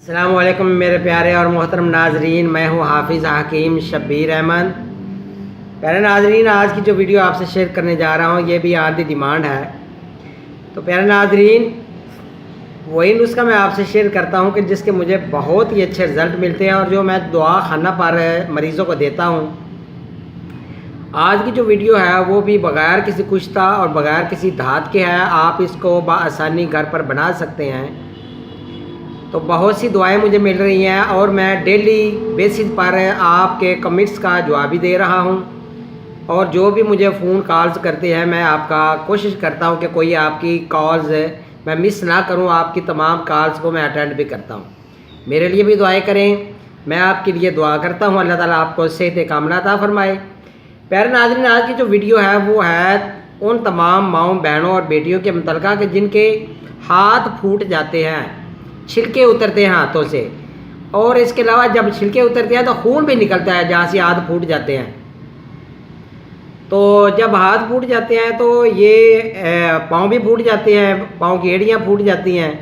السلام علیکم میرے پیارے اور محترم ناظرین، میں ہوں حافظ حکیم شبیر احمد۔ پیارے ناظرین، آج کی جو ویڈیو آپ سے شیئر کرنے جا رہا ہوں یہ بھی آدھی ڈیمانڈ ہے۔ تو پیارے ناظرین، وہی نسخہ میں آپ سے شیئر کرتا ہوں کہ جس کے مجھے بہت ہی اچھے رزلٹ ملتے ہیں اور جو میں دعا خانہ پر مریضوں کو دیتا ہوں۔ آج کی جو ویڈیو ہے وہ بھی بغیر کسی کشتہ اور بغیر کسی دھات کے ہے، آپ اس کو بآسانی گھر پر بنا سکتے ہیں۔ تو بہت سی دعائیں مجھے مل رہی ہیں اور میں ڈیلی بیسس پر آپ کے کمنٹس کا جواب بھی دے رہا ہوں، اور جو بھی مجھے فون کالز کرتے ہیں میں آپ کا کوشش کرتا ہوں کہ کوئی آپ کی کالز میں مس نہ کروں، آپ کی تمام کالز کو میں اٹینڈ بھی کرتا ہوں۔ میرے لیے بھی دعائیں کریں، میں آپ کے لیے دعا کرتا ہوں، اللہ تعالیٰ آپ کو صحت کاملہ عطا فرمائے۔ پیارے ناظرین، آج کی جو ویڈیو ہے وہ ہے ان تمام ماؤں بہنوں اور بیٹیوں کے متعلقہ کہ جن کے ہاتھ پھوٹ جاتے ہیں، چھلکے اترتے ہیں ہاتھوں سے، اور اس کے علاوہ جب چھلکے اترتے ہیں تو خون بھی نکلتا ہے جہاں سے ہاتھ پھوٹ جاتے ہیں۔ تو جب ہاتھ پھوٹ جاتے ہیں تو یہ پاؤں بھی پھوٹ جاتے ہیں، پاؤں کی ایڑیاں پھوٹ جاتی ہیں۔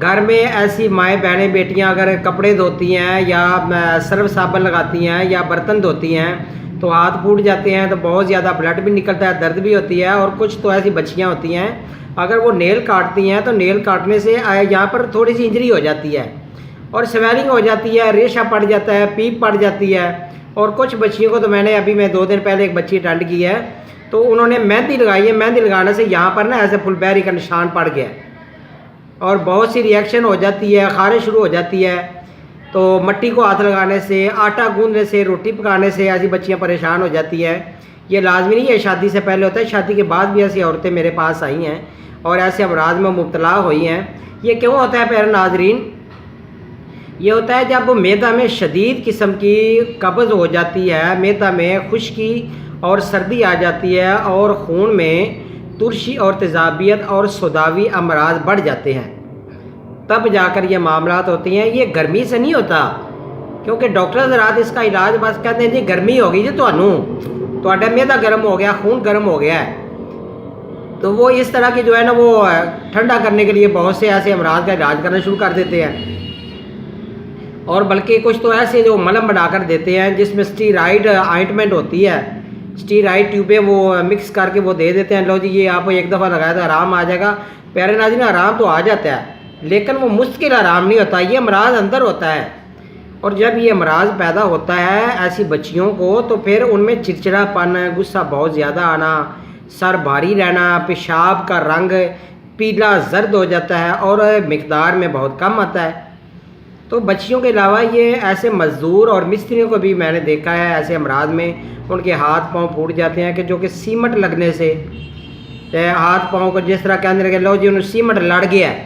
گھر میں ایسی مائیں بہنیں بیٹیاں اگر کپڑے دھوتی ہیں یا سرف صابن لگاتی ہیں یا برتن دھوتی ہیں تو ہاتھ پھوٹ جاتے ہیں، تو بہت زیادہ بلڈ بھی نکلتا ہے، درد بھی ہوتی ہے، اور کچھ تو ایسی بچیاں ہوتی ہیں اگر وہ نیل کاٹتی ہیں تو نیل کاٹنے سے یہاں پر تھوڑی سی انجری ہو جاتی ہے اور سویلنگ ہو جاتی ہے، ریشہ پڑ جاتا ہے، پیپ پڑ جاتی ہے۔ اور کچھ بچیوں کو تو میں 2 دن پہلے ایک بچی اٹینڈ کی ہے تو انہوں نے مہندی لگائی ہے، مہندی لگانے سے یہاں پر نا ایسے پھل بیری کا نشان پڑ گیا اور بہت سی ریئیکشن ہو جاتی ہے، خارش شروع ہو جاتی ہے۔ تو مٹی کو ہاتھ لگانے سے، آٹا گوندنے سے، روٹی پکانے سے ایسی بچیاں پریشان ہو جاتی ہیں۔ یہ لازمی نہیں ہے شادی سے پہلے ہوتا ہے، شادی کے بعد بھی ایسی عورتیں میرے پاس آئی ہیں اور ایسے امراض میں مبتلا ہوئی ہیں۔ یہ کیوں ہوتا ہے پیارے ناظرین؟ یہ ہوتا ہے جب معدہ میں شدید قسم کی قبض ہو جاتی ہے، معدہ میں خشکی اور سردی آ جاتی ہے اور خون میں ترشی اور تیزابیت اور سوداوی امراض بڑھ جاتے ہیں، تب جا کر یہ معاملات ہوتی ہیں۔ یہ گرمی سے نہیں ہوتا، کیونکہ ڈاکٹر حضرات اس کا علاج بس کہتے ہیں جی گرمی ہو گئی جی تھوڑا معدہ گرم ہو گیا، خون گرم ہو گیا ہے، تو وہ اس طرح کی جو ہے نا وہ ٹھنڈا کرنے کے لیے بہت سے ایسے امراض کا علاج کرنا شروع کر دیتے ہیں، اور بلکہ کچھ تو ایسے جو ملم بنا کر دیتے ہیں جس میں اسٹیرائڈ آئنٹمنٹ ہوتی ہے، اسٹیرائڈ ٹیوبیں وہ مکس کر کے وہ دے دیتے ہیں، لو جی یہ آپ ایک دفعہ لگایا تو آرام آ جائے گا۔ پیارے ناظرین، آرام تو آ جاتا ہے لیکن وہ مستقل آرام نہیں ہوتا، یہ امراض اندر ہوتا ہے، اور جب یہ امراض پیدا ہوتا ہے ایسی بچیوں کو تو پھر ان میں چڑچڑا پن، غصہ بہت زیادہ آنا، سر بھاری رہنا، پیشاب کا رنگ پیلا زرد ہو جاتا ہے اور مقدار میں بہت کم آتا ہے۔ تو بچیوں کے علاوہ یہ ایسے مزدور اور مستریوں کو بھی میں نے دیکھا ہے ایسے امراض میں ان کے ہاتھ پاؤں پھوٹ جاتے ہیں کہ جو کہ سیمٹ لگنے سے ہاتھ پاؤں کو جس طرح کے اندر کہ لو جی انہوں سیمٹ لڑ گیا ہے۔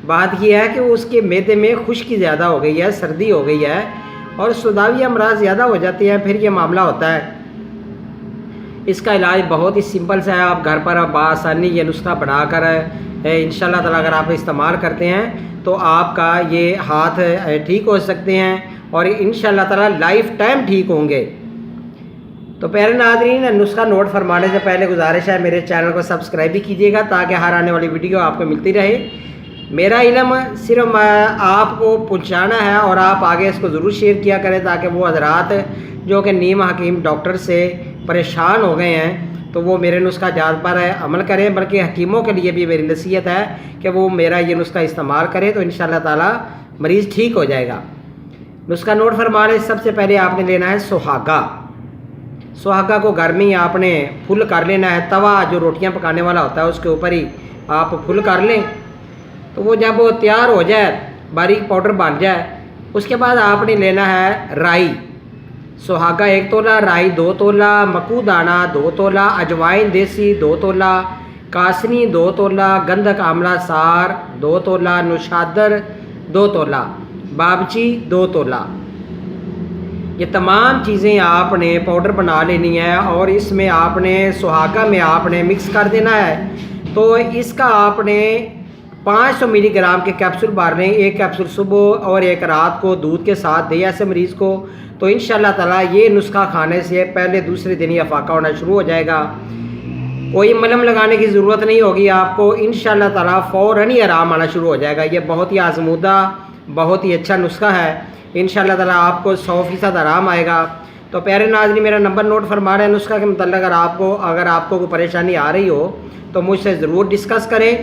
بات یہ ہے کہ اس کے معدے میں خشکی زیادہ ہو گئی ہے، سردی ہو گئی ہے اور سوداوی امراض زیادہ ہو جاتی ہیں، پھر یہ معاملہ ہوتا ہے۔ اس کا علاج بہت ہی سمپل سا ہے، آپ گھر پر بآسانی یہ نسخہ بنا کر انشاءاللہ تعالیٰ اگر آپ استعمال کرتے ہیں تو آپ کا یہ ہاتھ ٹھیک ہو سکتے ہیں اور انشاءاللہ تعالیٰ لائف ٹائم ٹھیک ہوں گے۔ تو پیارے ناظرین، نسخہ نوٹ فرمانے سے پہلے گزارش ہے میرے چینل کو سبسکرائب بھی کیجیے گا تاکہ ہر آنے والی ویڈیو آپ کو ملتی رہے۔ میرا علم صرف آپ کو پہنچانا ہے اور آپ آگے اس کو ضرور شیئر کیا کریں تاکہ وہ حضرات جو کہ نیم حکیم ڈاکٹر سے پریشان ہو گئے ہیں تو وہ میرے نسخہ جات پر عمل کریں، بلکہ حکیموں کے لیے بھی میری نصیحت ہے کہ وہ میرا یہ نسخہ استعمال کریں تو انشاءاللہ تعالی مریض ٹھیک ہو جائے گا۔ نسخہ نوٹ فرمانے سب سے پہلے آپ نے لینا ہے سہاگا۔ سہاگا کو گھر میں ہی آپ نے پھل کر لینا ہے، توا جو روٹیاں پکانے والا ہوتا ہے اس کے اوپر ہی آپ پھل کر لیں، تو وہ جب وہ تیار ہو جائے، باریک پاؤڈر بن جائے، اس کے بعد آپ نے لینا ہے رائی۔ سہاگا 1 تولہ، رائی 2 تولہ، مکو دانہ 2 تولہ، اجوائن دیسی 2 تولہ، کاسنی 2 تولہ، گندھک آملہ سار 2 تولہ، نوشادر 2 تولہ، بابچی 2 تولہ۔ یہ تمام چیزیں آپ نے پاؤڈر بنا لینی ہے اور اس میں آپ نے سہاگا میں آپ نے مکس کر دینا ہے۔ تو اس کا آپ نے 500 ملی گرام کے کیپسول بھرنے، 1 کیپسول صبح اور 1 رات کو دودھ کے ساتھ دے ایسے مریض کو، تو انشاءاللہ تعالیٰ یہ نسخہ کھانے سے پہلے دوسرے دن ہی افاقہ ہونا شروع ہو جائے گا، کوئی ملم لگانے کی ضرورت نہیں ہوگی آپ کو، انشاءاللہ تعالیٰ فوراً ہی آرام آنا شروع ہو جائے گا۔ یہ بہت ہی آزمودہ بہت ہی اچھا نسخہ ہے، انشاءاللہ تعالیٰ آپ کو 100% آرام آئے گا۔ تو پیارے ناظرین میرا نمبر نوٹ فرما رہے ہیں، نسخہ کے متعلق اگر آپ کو کوئی پریشانی آ رہی ہو تو مجھ سے ضرور ڈسکس کریں۔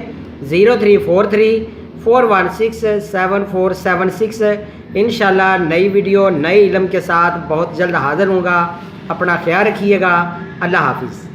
0343416747 انشاءاللہ نئی ویڈیو نئے علم کے ساتھ بہت جلد حاضر ہوں گا۔ اپنا خیال رکھیے گا، اللہ حافظ۔